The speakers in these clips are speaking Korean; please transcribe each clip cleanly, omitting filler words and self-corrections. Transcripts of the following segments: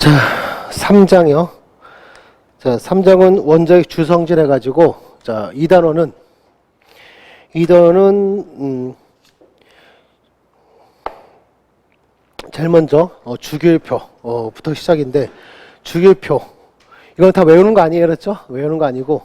자, 3장이요. 자, 3장은 원자의 주성질 해가지고, 자, 2단원은 제일 먼저, 주기율표부터 시작인데, 주기율표. 이건 다 외우는 거 아니에요, 그렇죠? 외우는 거 아니고,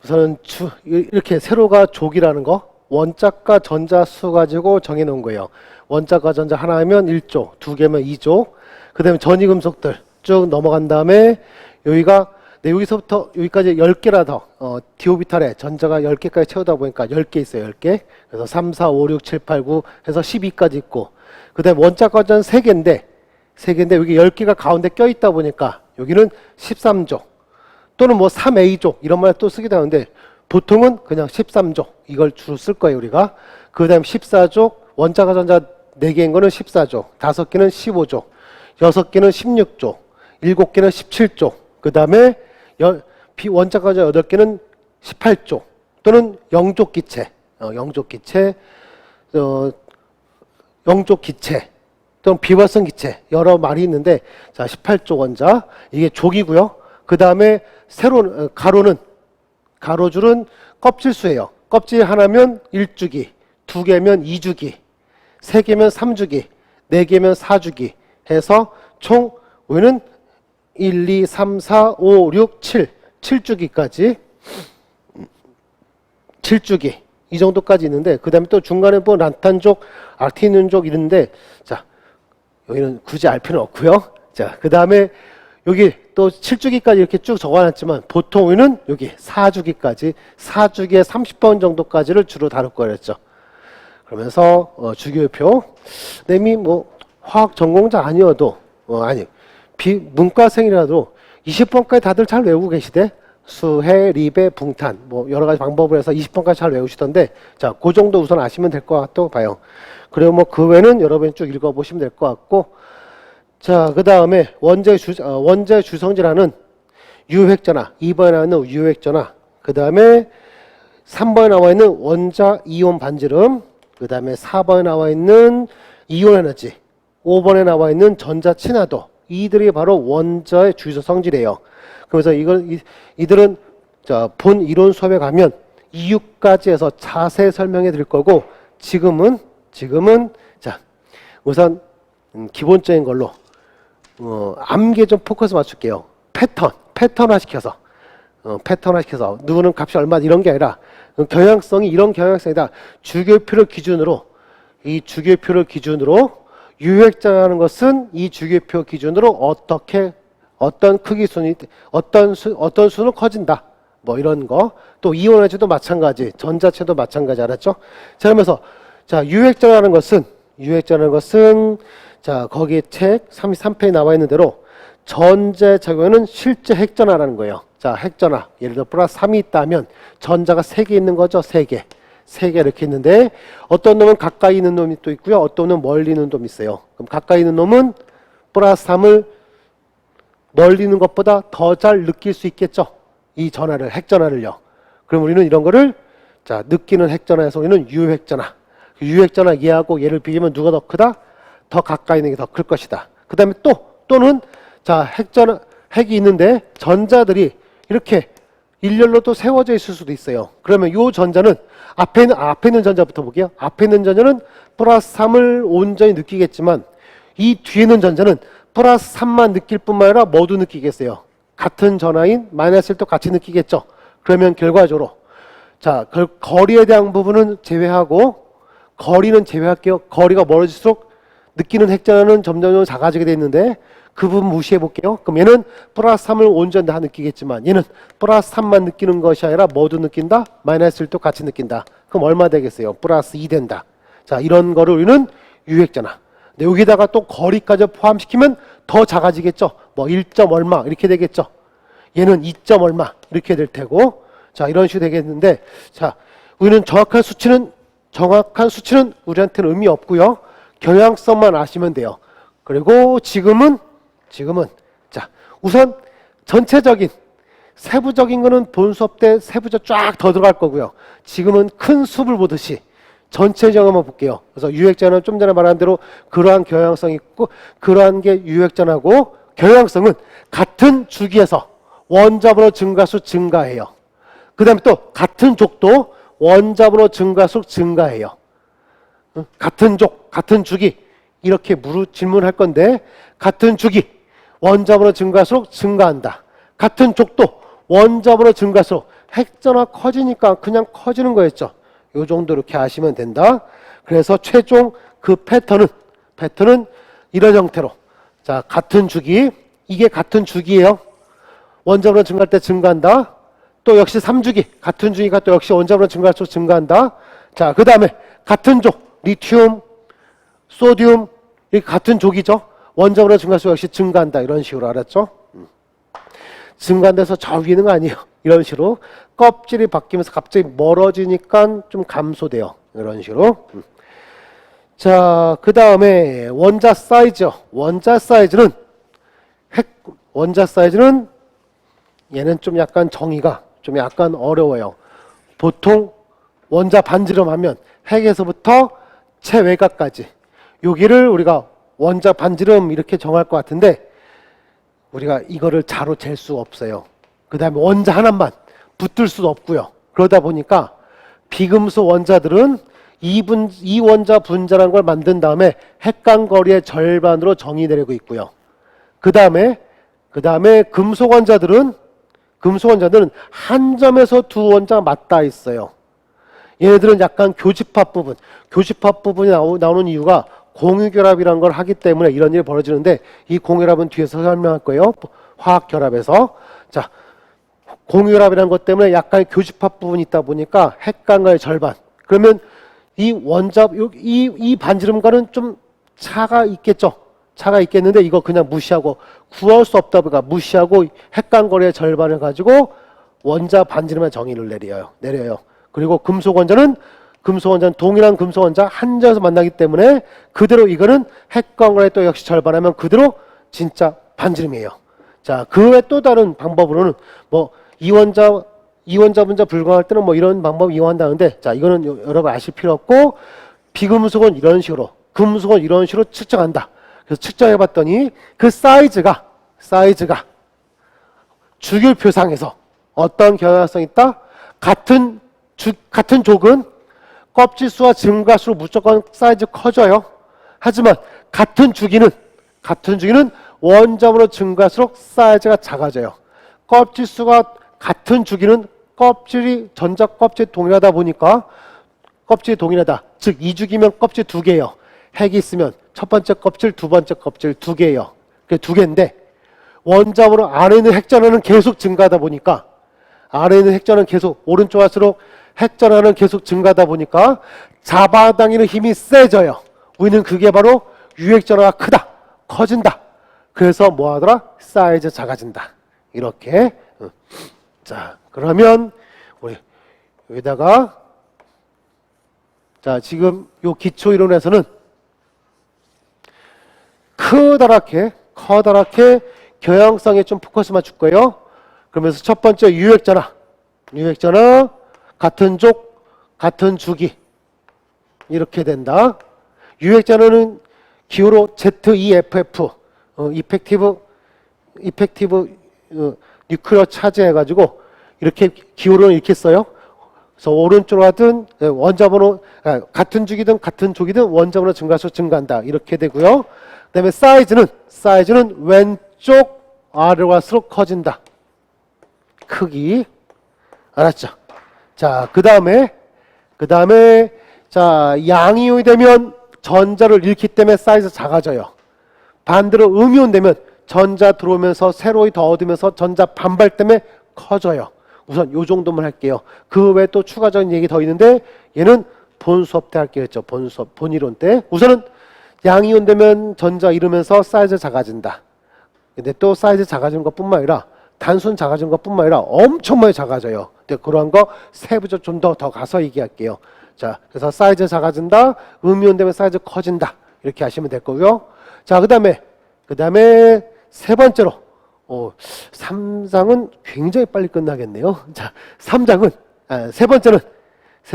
우선은 이렇게 세로가 족이라는 거, 원자과 전자 수 가지고 정해놓은 거예요. 원자과 전자 하나 하면 1조, 두 개면 2조, 그 다음에 전이금속들 쭉 넘어간 다음에 여기가, 네, 여기서부터 여기까지 10개라 더, 디오비탈에 전자가 10개까지 채우다 보니까 10개 있어요, 10개. 그래서 3, 4, 5, 6, 7, 8, 9 해서 12까지 있고, 그 다음에 원자과 전자 3개인데 여기 10개가 가운데 껴있다 보니까 여기는 13조, 또는 뭐 3A조, 이런 말 또 쓰기도 하는데, 보통은 그냥 13조, 이걸 주로 쓸 거예요, 우리가. 그 다음에 14조, 원자과 전자 4개인 거는 14조, 5개는 15조, 6개는 16조, 7개는 17조, 그 다음에 원자과 전자 8개는 18조, 또는 영족 기체, 영족 기체, 또는 비활성 기체, 여러 말이 있는데, 자, 18조 원자, 이게 족이고요. 그 다음에 가로줄은 껍질수예요. 껍질 하나면 1주기, 2개면 2주기, 3개면 3주기, 4개면 4주기 해서 총 우리는 1, 2, 3, 4, 5, 6, 7주기까지 7주기 이 정도까지 있는데, 그 다음에 또 중간에 뭐 란탄족, 아르티늄족 이런데, 자, 여기는 굳이 알 필요는 없고요. 자, 그 다음에 여기 또 7주기까지 이렇게 쭉 적어놨지만, 보통 우리는 여기 4주기까지, 4주기에 30번 정도까지를 주로 다룰 거였죠. 그러면서 주기율표, 쌤이 뭐 화학 전공자 아니어도 문과생이라도 20번까지 다들 잘 외우고 계시대. 수해, 리베, 붕탄 뭐 여러 가지 방법을 해서 20번까지 잘 외우시던데, 자, 그 정도 우선 아시면 될 것 같다고 봐요. 그리고 뭐 그 외에는 여러분이 쭉 읽어보시면 될 것 같고, 자, 그 다음에 원자의 주성질하는 유획전화, 2번에 나와 있는 유획전화, 그 다음에 3번에 나와 있는 원자 이온 반지름, 그 다음에 4번에 나와 있는 이온 에너지, 5번에 나와 있는 전자 친화도, 이들이 바로 원자의 주성질이에요. 그래서 이들은, 자, 본 이론 수업에 가면 이유까지 해서 자세히 설명해 드릴 거고, 지금은 자, 우선 기본적인 걸로 암기에 좀 포커스 맞출게요. 패턴화 시켜서 누구는 값이 얼마 이런 게 아니라 경향성이 이런 경향성이다. 주기율표를 기준으로, 이 주기율표를 기준으로 유획전하는 것은 이 주기율표 기준으로 어떤 크기 순위, 어떤 수는 커진다, 뭐 이런 거. 또 이온에너지도 마찬가지, 전자체도 마찬가지. 알았죠? 자, 그러면서 자, 유획전하는 것은 자, 거기에 책 33페이지에 나와 있는 대로 전자의 작용에는 실제 핵전화라는 거예요. 자, 핵전화, 예를 들어 플러스 3이 있다면 전자가 3개 있는 거죠. 3개 이렇게 있는데, 어떤 놈은 가까이 있는 놈이 또 있고요, 어떤 놈은 멀리 있는 놈이 있어요. 그럼 가까이 있는 놈은 플러스 3을 멀리 있는 것보다 더 잘 느낄 수 있겠죠, 이 전화를, 핵전화를요. 그럼 우리는 이런 거를, 자, 느끼는 핵전화에서 우리는 유핵전화, 유핵전화 얘하고 얘를 비교하면 누가 더 크다? 더 가까이 있는 게 더 클 것이다. 그 다음에 또는 자, 핵이 있는데 전자들이 이렇게 일렬로 또 세워져 있을 수도 있어요. 그러면 요 전자는 앞에 있는 전자부터 볼게요. 앞에 있는 전자는 플러스 3을 온전히 느끼겠지만, 이 뒤에 있는 전자는 플러스 3만 느낄 뿐만 아니라 모두 느끼겠어요. 같은 전하인 마이너스 1도 같이 느끼겠죠. 그러면 결과적으로, 자, 거리에 대한 부분은 제외하고, 거리는 제외할게요. 거리가 멀어질수록 느끼는 핵전화는 점점 작아지게 돼 있는데, 그 부분 무시해 볼게요. 그럼 얘는 플러스 3을 온전히 다 느끼겠지만, 얘는 플러스 3만 느끼는 것이 아니라 모두 느낀다, 마이너스 1도 같이 느낀다. 그럼 얼마 되겠어요? 플러스 2 된다. 자, 이런 거를 우리는 유핵전화. 근데 여기다가 또 거리까지 포함시키면 더 작아지겠죠. 뭐 1점 얼마 이렇게 되겠죠. 얘는 2점 얼마 이렇게 될 테고, 자, 이런 식으로 되겠는데, 자, 우리는 정확한 수치는 우리한테는 의미 없고요. 경향성만 아시면 돼요. 그리고 지금은 자, 우선 전체적인 세부적인 거는 본 수업 때 세부적 쫙 더 들어갈 거고요. 지금은 큰 숲을 보듯이 전체적으로만 볼게요. 그래서 유핵전은 좀 전에 말한 대로 그러한 경향성이 있고, 그러한 게 유핵전하고 경향성은 같은 주기에서 원자번호 증가수 증가해요. 그 다음에 또 같은 족도 원자번호 증가수 증가해요. 같은 족, 같은 주기 이렇게 질문할 건데 같은 주기 원자번호 증가수록 증가한다. 같은 족도 원자번호 증가수록 핵전화 커지니까 그냥 커지는 거였죠. 요 정도 이렇게 아시면 된다. 그래서 최종 그 패턴은 이런 형태로 자 같은 주기 이게 같은 주기예요. 원자번호 증가할 때 증가한다. 또 역시 3주기 같은 주기가 또 역시 원자번호 증가할수록 증가한다. 자 그 다음에 같은 족 리튬, 소듐 이렇게 같은 족이죠. 원자번호 증가수 역시 증가한다. 이런 식으로 알았죠? 증가한다서 저 위는 거 아니에요. 이런 식으로 껍질이 바뀌면서 갑자기 멀어지니까 좀 감소돼요. 이런 식으로. 자, 그 다음에 원자 사이즈요. 원자 사이즈는 얘는 좀 약간 정의가 좀 약간 어려워요. 보통 원자 반지름 하면 핵에서부터 최외곽까지 여기를 우리가 원자 반지름 이렇게 정할 것 같은데 우리가 이거를 자로 잴 수가 없어요. 그 다음에 원자 하나만 붙을 수도 없고요. 그러다 보니까 비금속 원자들은 이 원자 분자라는 걸 만든 다음에 핵간거리의 절반으로 정의되고 있고요. 그 다음에 금속 원자들은 한 점에서 두 원자가 맞닿아 있어요. 얘네들은 약간 교집합 부분이 나오는 이유가 공유결합이라는 걸 하기 때문에 이런 일이 벌어지는데 이 공유결합은 뒤에서 설명할 거예요. 화학결합에서. 자, 공유결합이라는 것 때문에 약간 교집합 부분이 있다 보니까 핵간과의 절반. 그러면 이 반지름과는 좀 차가 있겠죠. 차가 있겠는데 이거 그냥 무시하고 구할 수 없다 보니까 무시하고 핵간거리의 절반을 가지고 원자 반지름의 정의를 내려요. 그리고 금속 원자는 동일한 금속 원자 한 점에서 만나기 때문에 그대로 이거는 핵광원의 또 역시 절반하면 그대로 진짜 반지름이에요. 자, 그 외 또 다른 방법으로는 뭐 이원자 분자 불광할 때는 뭐 이런 방법 이용한다는데 자, 이거는 여러분 아실 필요 없고 비금속은 이런 식으로 금속은 이런 식으로 측정한다. 그래서 측정해 봤더니 그 사이즈가 주기표상에서 어떤 경향성이 있다? 같은 족은 껍질수와 증가수로 무조건 사이즈 커져요. 하지만 같은 주기는 원점으로 증가할수록 사이즈가 작아져요. 껍질수가 같은 주기는 전자 껍질이 동일하다 보니까 껍질이 동일하다. 즉 2주기면 껍질 2개예요. 핵이 있으면 첫 번째 껍질, 두 번째 껍질 2개예요. 그게 2개인데 원점으로 안에 있는 핵전원은 계속 증가하다 보니까 안에 있는 핵전원은 계속 오른쪽 갈수록 핵전원은 계속 증가하다 보니까 잡아당기는 힘이 세져요. 우리는 그게 바로 유핵전화가 커진다. 그래서 뭐 하더라? 사이즈 작아진다. 이렇게. 자, 그러면 우리 여기다가 자, 지금 요 기초 이론에서는 커다랗게 경향성에 좀 포커스만 줄 거예요. 그러면서 첫 번째 유핵전화 같은 족, 같은 주기 이렇게 된다. 유핵전화는 기호로 ZEFF 이펙티브 뉴클리어 차지 해가지고 이렇게 기호로는 이렇게 써요. 그래서 오른쪽으로 하든 원자번호 같은 주기든 같은 족이든 원자번호 증가수 증가한다 이렇게 되고요. 그다음에 사이즈는 왼쪽 아래로 갈수록 커진다. 크기 알았죠? 자, 그 다음에 자, 양이온이 되면 전자를 잃기 때문에 사이즈 작아져요. 반대로 음이온 되면 전자 들어오면서 세로이 더 얻으면서 전자 반발 때문에 커져요. 우선 요 정도만 할게요. 그 외에 또 추가적인 얘기 더 있는데 얘는 본 수업 때 할게요. 했죠. 본 이론 때. 우선은 양이온 되면 전자 잃으면서 사이즈 작아진다. 근데 또 사이즈 작아지는 것뿐만 아니라 단순 작아지는 것뿐만 아니라 엄청 많이 작아져요. 근데 그런 거 세부적 좀 더 가서 얘기할게요. 자, 그래서 사이즈 작아진다. 음이온 되면 사이즈 커진다. 이렇게 하시면 될 거고요. 자, 그 다음에 세 번째로 3장은 굉장히 빨리 끝나겠네요. 자, 3장은 세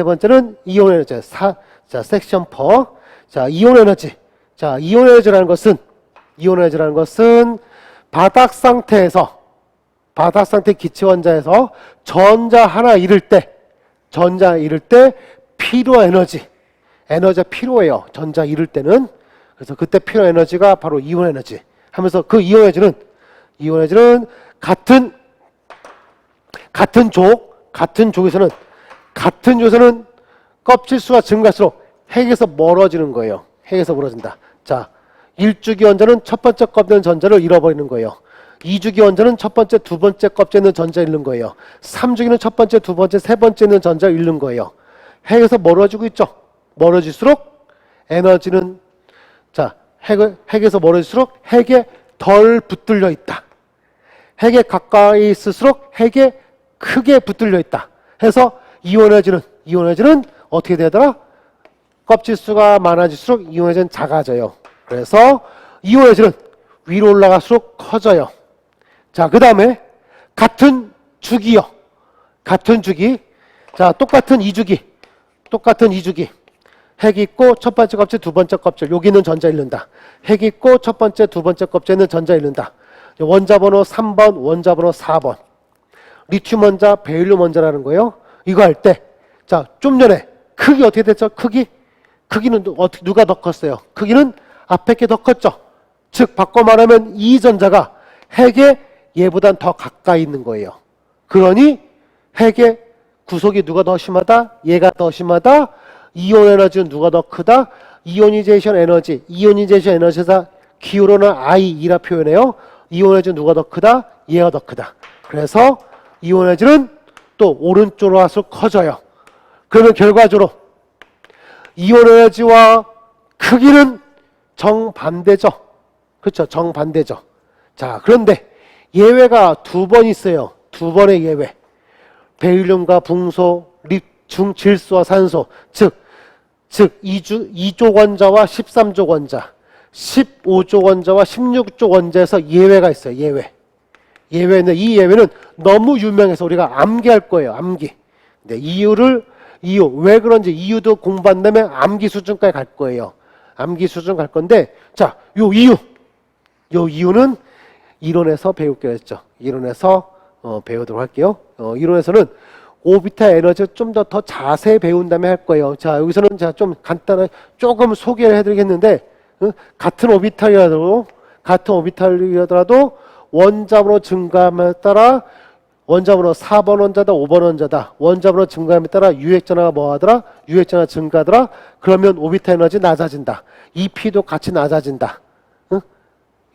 번째는 이온 에너지. 자, 섹션 4. 자, 이온 에너지라는 것은 바닥 상태 기체 원자에서 전자 하나 잃을 때 필요 에너지가 필요해요. 전자 잃을 때는. 그래서 그때 필요 에너지가 바로 이온 에너지 하면서 그 이온 에너지는 같은 족에서는 껍질 수가 증가할수록 핵에서 멀어지는 거예요. 핵에서 멀어진다. 자, 1주기 원자는 첫 번째 껍질 있는 전자를 잃어버리는 거예요. 2주기 원자는 첫 번째, 두 번째 껍질 있는 전자를 잃는 거예요. 3주기는 첫 번째, 두 번째, 세 번째 있는 전자를 잃는 거예요. 핵에서 멀어지고 있죠. 멀어질수록 에너지는 핵에서 멀어질수록 핵에 덜 붙들려 있다. 핵에 가까이 있을수록 핵에 크게 붙들려 있다. 해서 이온 에너지는 어떻게 되더라? 껍질 수가 많아질수록 이온 에너지는 작아져요. 그래서 이온 에너지는 위로 올라갈수록 커져요. 자, 그 다음에 같은 주기. 자, 똑같은 2주기. 핵이 있고 첫 번째 껍질, 두 번째 껍질. 여기 있는 전자 잃는다. 핵이 있고 첫 번째, 두 번째 껍질에 있는 전자 잃는다. 원자 번호 3번, 원자 번호 4번. 리튬 원자, 베릴륨 원자라는 거예요. 이거 할 때, 자, 좀 전에 크기 어떻게 됐죠? 크기는 누가 더 컸어요? 크기는 앞에 게 더 컸죠. 즉 바꿔 말하면 이 전자가 핵에 얘보단 더 가까이 있는 거예요. 그러니 핵의 구속이 누가 더 심하다? 얘가 더 심하다. 이온 에너지는 누가 더 크다? 이오니제이션 에너지에서 기울어는 I2라 표현해요. 이온 에너지는 누가 더 크다? 얘가 더 크다. 그래서 이온 에너지는 또 오른쪽으로 갈수록 커져요. 그러면 결과적으로 이온 에너지와 크기는 정반대죠. 그렇죠? 정반대죠. 자, 그런데 예외가 두 번 있어요. 두 번의 예외. 베릴륨과 붕소, 질소와 산소. 즉 2쪽 원자와 13쪽 원자, 15쪽 원자와 16쪽 원자에서 예외가 있어요. 예외는 이 예외는 너무 유명해서 우리가 암기할 거예요. 암기. 네, 이유 왜 그런지 이유도 공부한 다음에 암기 수준까지 갈 거예요. 암기 수준 갈 건데, 자, 요 이유는 이론에서 배울게요 했죠. 이론에서 배우도록 할게요. 이론에서는 오비탈 에너지를 좀 더 자세히 배운 다음에 할 거예요. 자, 여기서는 제가 좀 간단하게 조금 소개를 해드리겠는데, 같은 오비탈이라도 원자번호 증가함에 따라 원자번호 4번 원자다, 5번 원자다. 원자번호 증가함에 따라 유핵전화가 뭐하더라? 유핵전화 증가하더라. 그러면 오비탈 에너지 낮아진다. EP도 같이 낮아진다.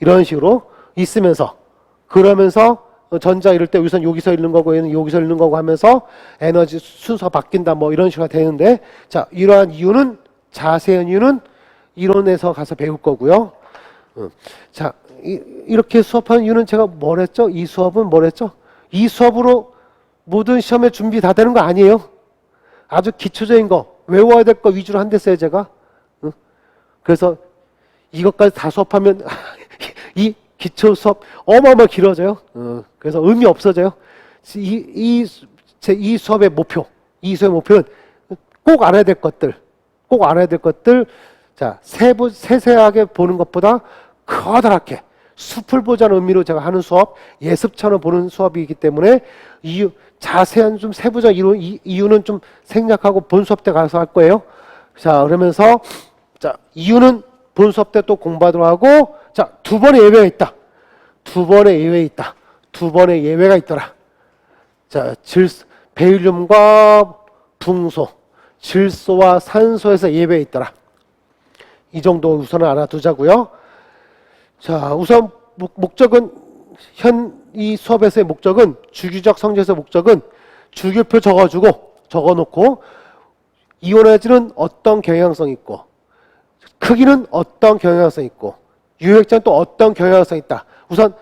이런 식으로 있으면서 그러면서 전자 이럴 때 여기서 잃는 거고 얘는 여기서 잃는 거고 하면서 에너지 순서 바뀐다 뭐 이런 식으로 되는데, 자, 이러한 이유는 자세한 이유는 이론에서 가서 배울 거고요. 자, 이렇게 수업하는 이유는 제가 뭘 했죠? 이 수업은 뭘 했죠? 이 수업으로 모든 시험에 준비 다 되는 거 아니에요. 아주 기초적인 거 외워야 될 거 위주로 한댔어요 제가. 그래서 이것까지 다 수업하면 이 기초 수업 어마어마 길어져요. 그래서 의미 없어져요. 이 수업의 목표는 꼭 알아야 될 것들, 자, 세세하게 보는 것보다 커다랗게 숲을 보자는 의미로 제가 하는 수업, 예습처럼 보는 수업이기 때문에 자세한 좀 세부적 이유는 좀 생략하고 본 수업 때 가서 할 거예요. 자, 그러면서 자, 이유는 본 수업 때 또 공부하도록 하고, 자, 두 번의 예외가 있다. 두 번의 예외가 있더라. 자, 베릴륨과 붕소, 질소와 산소에서 예외가 있더라. 이 정도 우선은 알아두자고요. 자, 우선 목적은 이 수업에서의 목적은 주기적 성질에서의 목적은 주기표 적어놓고 이온 에너지는 어떤 경향성이 있고 크기는 어떤 경향성이 있고 유핵전은 또 어떤 경향성이 있다. 우선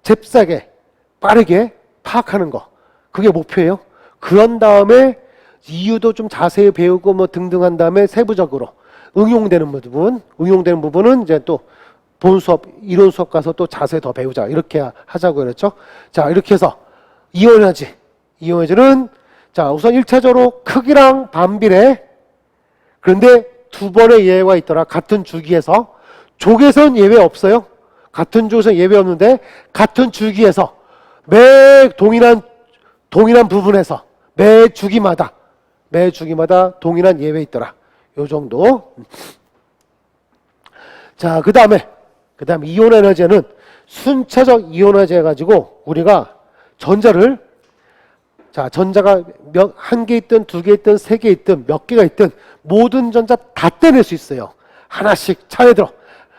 잽싸게 빠르게 파악하는 거, 그게 목표예요. 그런 다음에 이유도 좀 자세히 배우고 뭐 등등 한 다음에 세부적으로 응용되는 부분은 이제 또 본 수업, 이론 수업 가서 또 자세히 더 배우자. 이렇게 하자고 그랬죠. 자, 이렇게 해서 이온 에너지는 자, 우선 1차적으로 크기랑 반비례. 그런데 두 번의 예외가 있더라. 같은 주기에서. 족에선 예외 없어요. 같은 주기에서 예외 없는데 같은 주기에서 매 동일한 부분에서 매 주기마다 동일한 예외 있더라. 요 정도. 자, 그 다음에 이온 에너지는 순차적 이온화제 가지고 우리가 전자를 전자가 한 개 있든 두 개 있든 세 개 있든 몇 개가 있든 모든 전자 다 떼낼 수 있어요. 하나씩 차례대로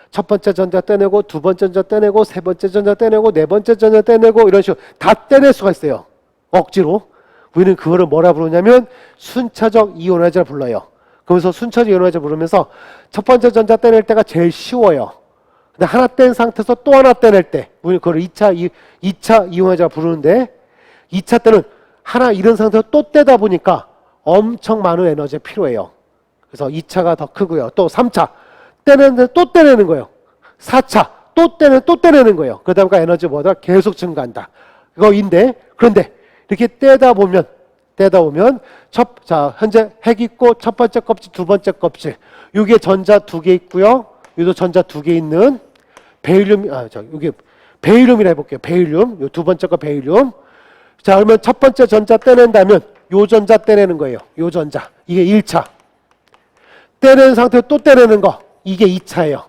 첫 번째 전자 떼내고 두 번째 전자 떼내고 세 번째 전자 떼내고 네 번째 전자 떼내고 이런 식으로 다 떼낼 수가 있어요. 억지로. 우리는 그거를 뭐라 부르냐면 순차적 이온화제를 불러요. 그러면서 순차적 이온화제 부르면서 첫 번째 전자 떼낼 때가 제일 쉬워요. 근데 하나 뗀 상태에서 또 하나 떼낼 때 우리는 그걸 2차 이온화제가 부르는데 2차 때는 하나 잃은 상태에서 또 떼다 보니까 엄청 많은 에너지가 필요해요. 그래서 2차가 더 크고요. 또 3차 떼내는데 또 떼내는 거예요. 4차 또 떼내는 거예요. 그러다 보니까 에너지 뭐다 계속 증가한다. 이거인데 그런데 이렇게 떼다 보면 현재 핵 있고 첫 번째 껍질, 두 번째 껍질. 여기에 전자 두 개 있고요. 여기도 전자 두 개 있는 베릴륨, 여기 베릴륨이라 해볼게요. 베릴륨. 요 두 번째 거 베릴륨. 자, 그러면 첫 번째 전자 떼낸다면 요 전자 떼내는 거예요. 요 전자. 이게 1차. 떼내는 상태로 또 떼내는 거. 이게 2차예요.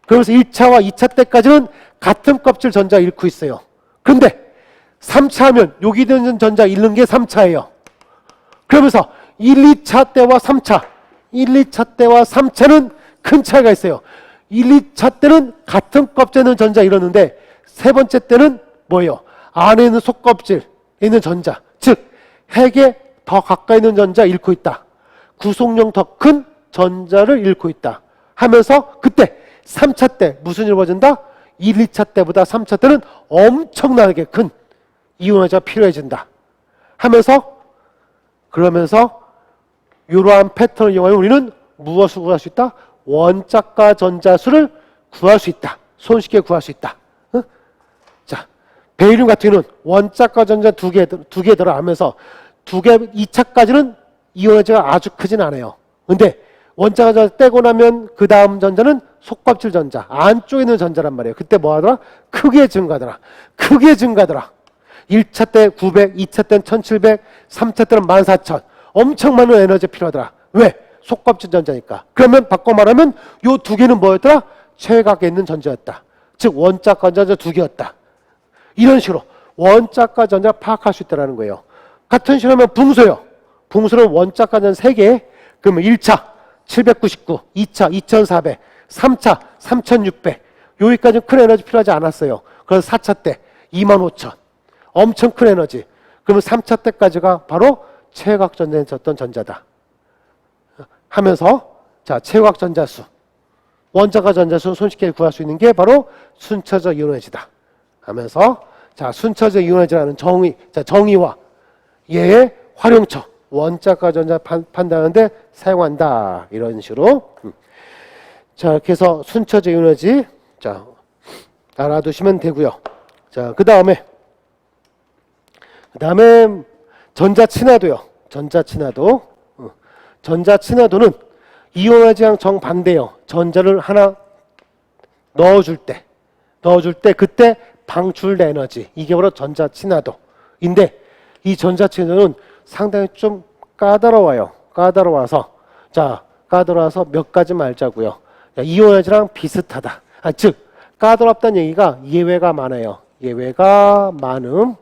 그러면서 1차와 2차 때까지는 같은 껍질 전자 잃고 있어요. 근데 3차 하면 여기 있는 전자 잃는 게 3차예요. 그러면서 1, 2차 때와 3차, 1, 2차 때와 3차는 큰 차이가 있어요. 1, 2차 때는 같은 껍질에 있는 전자 잃었는데 세 번째 때는 뭐예요? 안에 있는 속껍질에 있는 전자, 즉 핵에 더 가까이 있는 전자 잃고 있다. 구속력 더 큰 전자를 잃고 있다. 하면서 그때 3차 때 무슨 일이 벌어진다? 1, 2차 때보다 3차 때는 엄청나게 큰 이온화제가 필요해진다. 하면서 그러면서 이러한 패턴을 이용하여 우리는 무엇을 구할 수 있다? 원자가 전자수를 구할 수 있다. 손쉽게 구할 수 있다. 자, 베릴륨 같은 경우는 원자가 전자 두 개 들어가면서 2차까지는 이온화제가 아주 크진 않아요. 근데 원자가 전자 떼고 나면 그 다음 전자는 속껍질 전자, 안쪽에 있는 전자란 말이에요. 그때 뭐 하더라? 크게 증가하더라. 1차 때 900, 2차 때는 1700, 3차 때는 14000. 엄청 많은 에너지 필요하더라. 왜? 속껍질 전자니까. 그러면 바꿔 말하면 요 두 개는 뭐였더라? 최각에 있는 전자였다. 즉 원자과 전자 두 개였다. 이런 식으로 원자과 전자를 파악할 수 있다는 거예요. 같은 식으로 하면 붕소요. 붕소는 원자과 전자 3개. 그러면 1차 799, 2차 2400, 3차 3600. 여기까지는 큰 에너지 필요하지 않았어요. 그래서 4차 때 25000. 엄청 큰 에너지. 그러면 3차 때까지가 바로 최각 전자에 있었던 전자다. 하면서 자, 최각 전자수. 원자가 전자수는 손쉽게 구할 수 있는 게 바로 순차적 이온에너지다. 하면서 자, 순차적 이온에너지라는 정의와 얘의 활용처. 원자가 전자 판단하는데 사용한다. 이런 식으로. 자, 이렇게 해서 순차적 이온에너지 자, 알아두시면 되고요. 자, 그 다음에 전자 친화도요. 전자 친화도는 이온화제랑 정반대예요. 전자를 하나 넣어줄 때 그때 방출된 에너지. 이게 바로 전자 친화도인데 이 전자 친화도는 상당히 좀 까다로워요. 까다로워서 몇 가지 말자고요. 이온화제랑 비슷하다. 즉 까다롭다는 얘기가 예외가 많아요. 예외가 많음.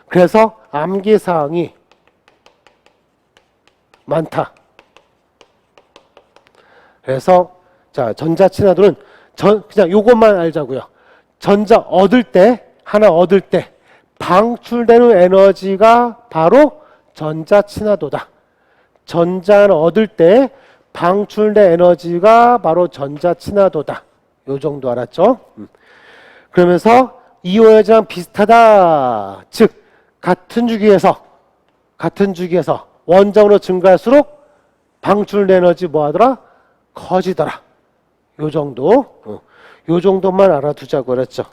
그래서 암기사항이 많다. 그래서 자, 전자 친화도는 그냥 요것만 알자고요. 하나 얻을 때 방출되는 에너지가 바로 전자 친화도다. 전자를 얻을 때 방출된 에너지가 바로 전자 친화도다. 요 정도 알았죠? 그러면서 이온화제랑 비슷하다. 즉 같은 주기에서 원장으로 증가할수록 방출된 에너지 뭐하더라? 커지더라. 요 정도만 알아두자고 그랬죠.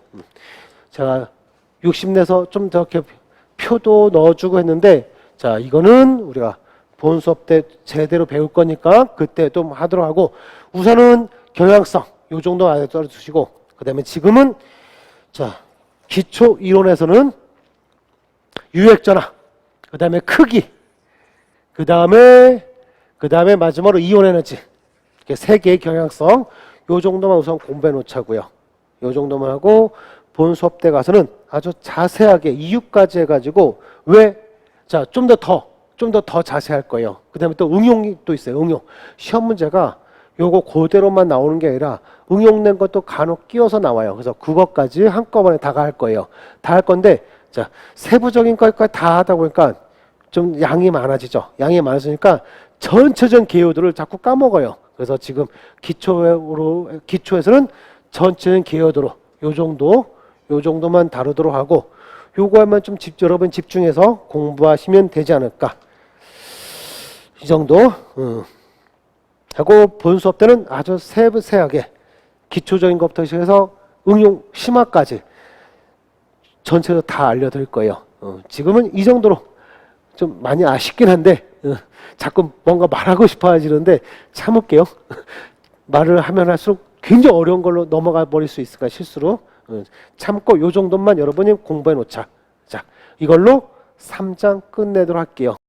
제가 욕심내서 좀 더 이렇게 표도 넣어주고 했는데 자, 이거는 우리가 본 수업 때 제대로 배울 거니까 그때 좀 하도록 하고 우선은 경향성 요 정도 알아두시고, 그 다음에 지금은 자 기초 이론에서는 유액전화, 그 다음에 크기, 그 다음에 마지막으로 이온 에너지, 이렇게 세 개의 경향성, 요 정도만 우선 공부해 놓자고요. 요 정도만 하고 본 수업 때 가서는 아주 자세하게 이유까지 해가지고 왜, 자 좀 더 자세할 거예요. 그 다음에 또 응용이 또 있어요. 응용. 시험 문제가 요거 그대로만 나오는 게 아니라 응용된 것도 간혹 끼워서 나와요. 그래서 그것까지 한꺼번에 다 할 거예요. 다 할 건데, 자 세부적인 것까지 다 하다 보니까 좀 양이 많아지죠. 양이 많아지니까 전체적인 개요들을 자꾸 까먹어요. 그래서 지금 기초에서는 전체적인 개요도로 요 정도만 다루도록 하고, 요거에만 좀 여러분 집중해서 공부하시면 되지 않을까. 이 정도. 하고 본 수업 때는 아주 세부세하게 기초적인 것부터 시작해서 응용 심화까지 전체로 다 알려드릴 거예요. 지금은 이 정도로 좀 많이 아쉽긴 한데 자꾸 뭔가 말하고 싶어 하시는데 참을게요. 말을 하면 할수록 굉장히 어려운 걸로 넘어가 버릴 수 있으니까 실수로 참고 요 정도만 여러분이 공부해 놓자. 자, 이걸로 3장 끝내도록 할게요.